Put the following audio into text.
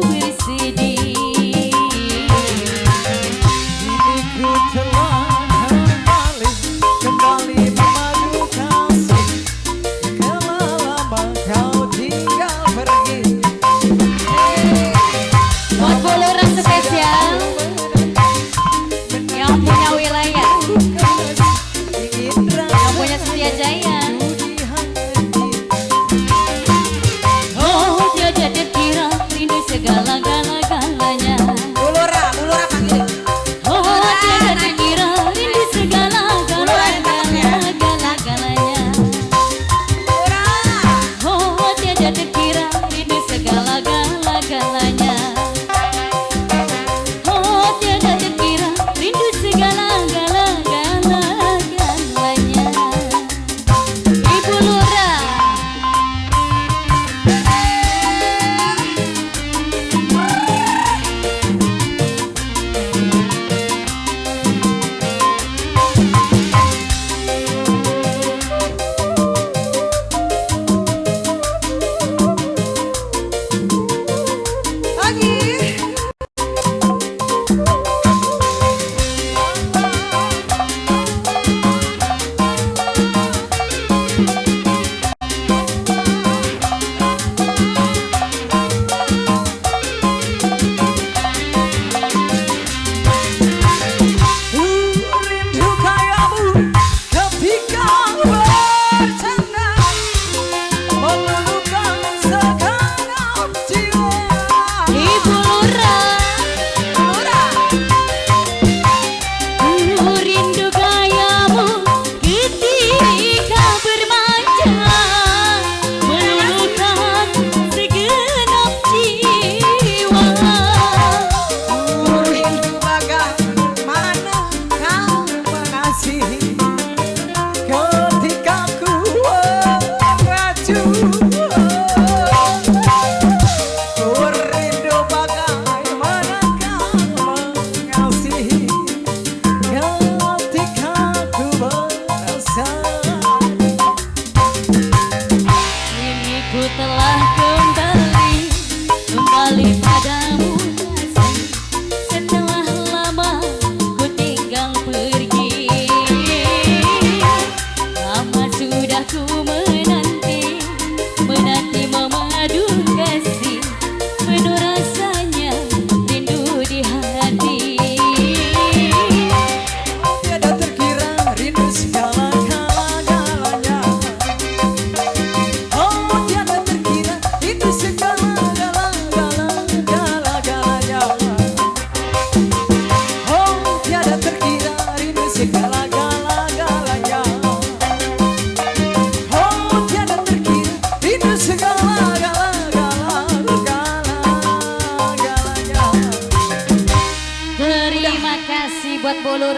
bersedih. Diriku telah kembali memadu kasih. Kalau lama kau tinggal pergi. Buat buluran spesial yang punya wilayah, yang punya Setia Jaya. Oh tiada terkira rindu segala-galanya. Bulura panggil. Oh tiada terkira rindu segala-galanya. Oh tiada terkira rindu segala-galanya. Oh tiada terkira rindu segala-galanya. Ibu Lurah. Ku telah kembali padamu kasih. Setelah lama ku tinggal pergi. Lama sudah ku menanti memadu kasih. Penuh rasanya rindu di hati. Tiada terkira rindu segala-galanya. Oh tiada terkira rindu segala-galanya. Oh tiada terkira rindu segala-galanya. Oh tiada terkira rindu segala-galanya. Terima kasih buat buluran.